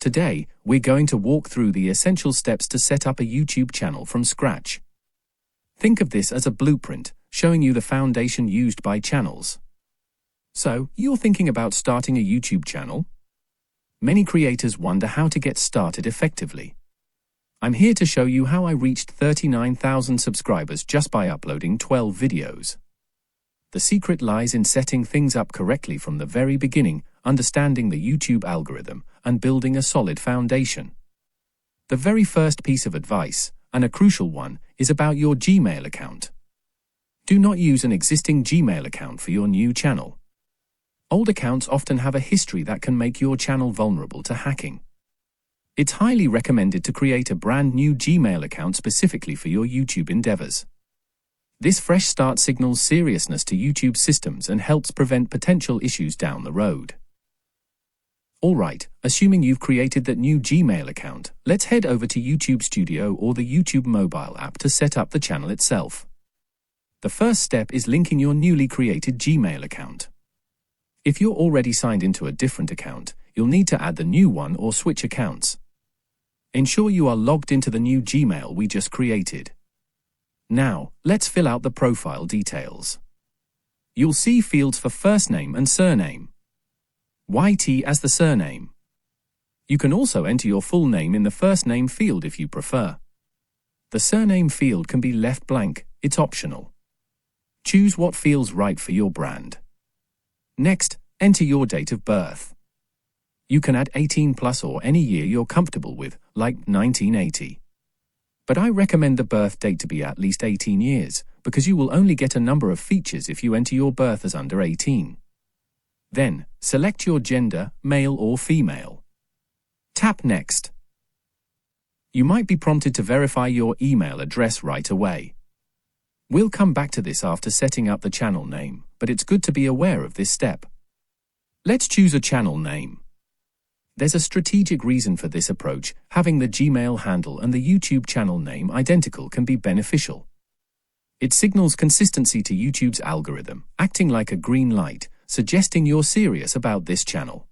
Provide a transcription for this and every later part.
Today, we're going to walk through the essential steps to set up a YouTube channel from scratch. Think of this as a blueprint, showing you the foundation used by channels. So, you're thinking about starting a YouTube channel? Many creators wonder how to get started effectively. I'm here to show you how I reached 39,000 subscribers just by uploading 12 videos. The secret lies in setting things up correctly from the very beginning, understanding the YouTube algorithm, and building a solid foundation. The very first piece of advice, and a crucial one, is about your Gmail account. Do not use an existing Gmail account for your new channel. Old accounts often have a history that can make your channel vulnerable to hacking. It's highly recommended to create a brand new Gmail account specifically for your YouTube endeavors. This fresh start signals seriousness to YouTube systems and helps prevent potential issues down the road. Alright, assuming you've created that new Gmail account, let's head over to YouTube Studio or the YouTube mobile app to set up the channel itself. The first step is linking your newly created Gmail account. If you're already signed into a different account, you'll need to add the new one or switch accounts. Ensure you are logged into the new Gmail we just created. Now, let's fill out the profile details. You'll see fields for first name and surname. YT as the surname. You can also enter your full name in the first name field if you prefer. The surname field can be left blank, it's optional. Choose what feels right for your brand. Next, enter your date of birth. You can add 18 plus or any year you're comfortable with, like 1980. But I recommend the birth date to be at least 18 years, because you will only get a number of features if you enter your birth as under 18. Then, select your gender, male or female. Tap Next. You might be prompted to verify your email address right away. We'll come back to this after setting up the channel name, but it's good to be aware of this step. Let's choose a channel name. There's a strategic reason for this approach. Having the Gmail handle and the YouTube channel name identical can be beneficial. It signals consistency to YouTube's algorithm, acting like a green light, suggesting you're serious about this channel.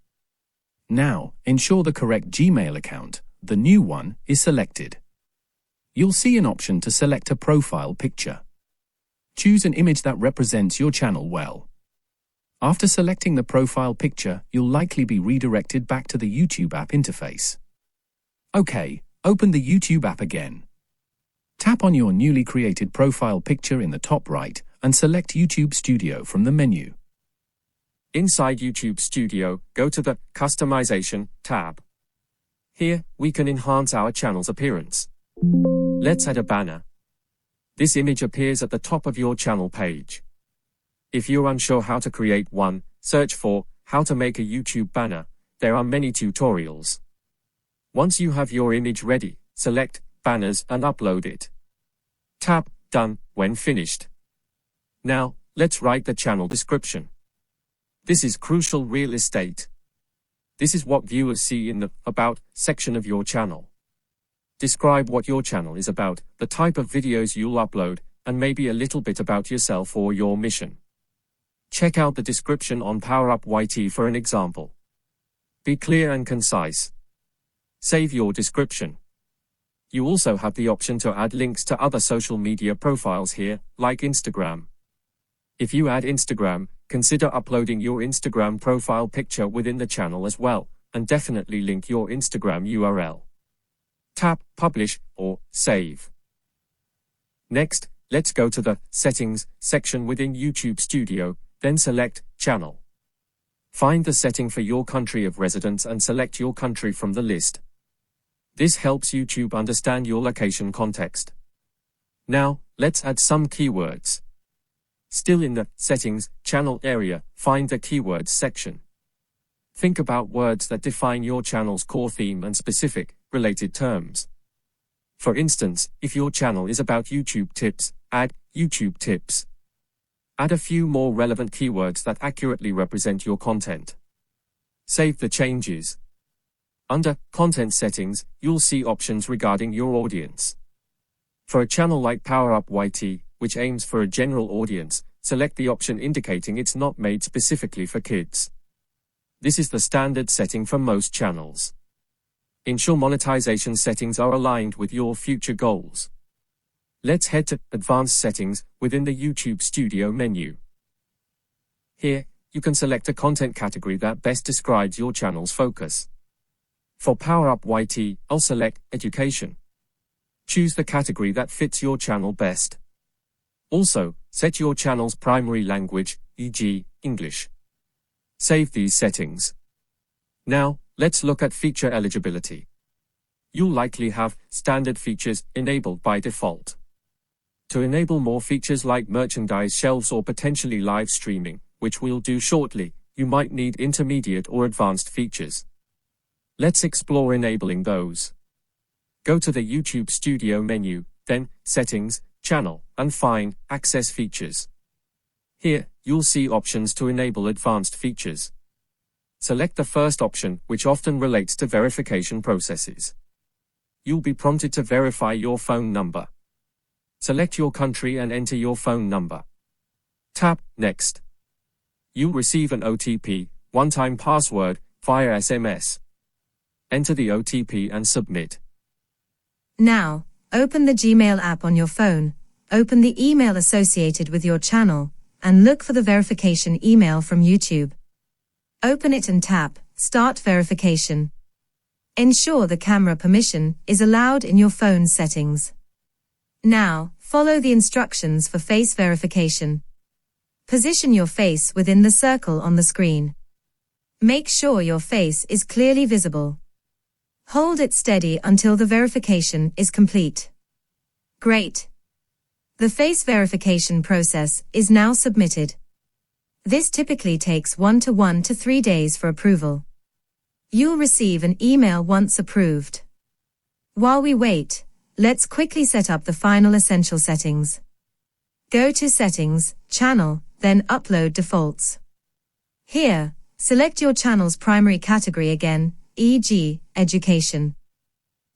Now, ensure the correct Gmail account, the new one, is selected. You'll see an option to select a profile picture. Choose an image that represents your channel well. After selecting the profile picture, you'll likely be redirected back to the YouTube app interface. Okay, open the YouTube app again. Tap on your newly created profile picture in the top right and select YouTube Studio from the menu. Inside YouTube Studio, go to the Customization tab. Here, we can enhance our channel's appearance. Let's add a banner. This image appears at the top of your channel page. If you're unsure how to create one, search for how to make a YouTube banner. There are many tutorials. Once you have your image ready, select Banners and upload it. Tap Done when finished. Now, let's write the channel description. This is crucial real estate. This is what viewers see in the About section of your channel. Describe what your channel is about, the type of videos you'll upload, and maybe a little bit about yourself or your mission. Check out the description on PowerUp YT for an example. Be clear and concise. Save your description. You also have the option to add links to other social media profiles here, like Instagram. If you add Instagram, consider uploading your Instagram profile picture within the channel as well, and definitely link your Instagram URL. Tap Publish or Save. Next, let's go to the Settings section within YouTube Studio. Then select Channel. Find the setting for your country of residence and select your country from the list. This helps YouTube understand your location context. Now, let's add some keywords. Still in the Settings channel area, find the Keywords section. Think about words that define your channel's core theme and specific, related terms. For instance, if your channel is about YouTube tips, add YouTube tips. Add a few more relevant keywords that accurately represent your content. Save the changes. Under Content Settings, you'll see options regarding your audience. For a channel like PowerUp YT, which aims for a general audience, select the option indicating it's not made specifically for kids. This is the standard setting for most channels. Ensure monetization settings are aligned with your future goals. Let's head to Advanced Settings within the YouTube Studio menu. Here, you can select a content category that best describes your channel's focus. For PowerUp YT, I'll select Education. Choose the category that fits your channel best. Also, set your channel's primary language, e.g., English. Save these settings. Now, let's look at feature eligibility. You'll likely have standard features enabled by default. To enable more features like merchandise shelves or potentially live streaming, which we'll do shortly, you might need intermediate or advanced features. Let's explore enabling those. Go to the YouTube Studio menu, then Settings, Channel, and find Access Features. Here, you'll see options to enable advanced features. Select the first option, which often relates to verification processes. You'll be prompted to verify your phone number. Select your country and enter your phone number. Tap Next. You'll receive an OTP, one-time password, via SMS. Enter the OTP and submit. Now, open the Gmail app on your phone, open the email associated with your channel, and look for the verification email from YouTube. Open it and tap Start Verification. Ensure the camera permission is allowed in your phone settings. Now, follow the instructions for face verification. Position your face within the circle on the screen. Make sure your face is clearly visible. Hold it steady until the verification is complete. Great! The face verification process is now submitted. This typically takes 1 to 3 days for approval. You'll receive an email once approved. While we wait, let's quickly set up the final essential settings. Go to Settings, Channel, then Upload Defaults. Here, select your channel's primary category again, e.g., Education.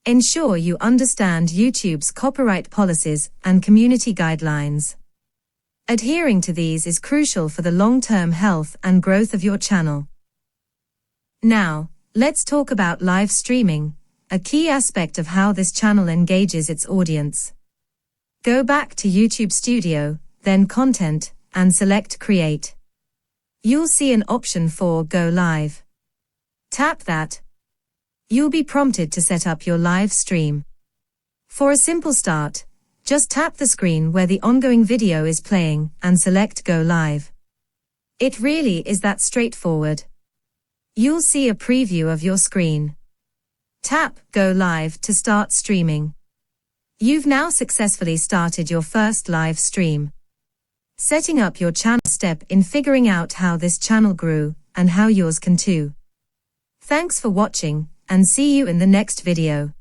Ensure you understand YouTube's copyright policies and community guidelines. Adhering to these is crucial for the long-term health and growth of your channel. Now, let's talk about live streaming, a key aspect of how this channel engages its audience. Go back to YouTube Studio, then Content, and select Create. You'll see an option for Go Live. Tap that. You'll be prompted to set up your live stream. For a simple start, just tap the screen where the ongoing video is playing and select Go Live. It really is that straightforward. You'll see a preview of your screen. Tap Go Live to start streaming. You've now successfully started your first live stream. Setting up your channel step in figuring out how this channel grew and how yours can too. Thanks for watching and see you in the next video.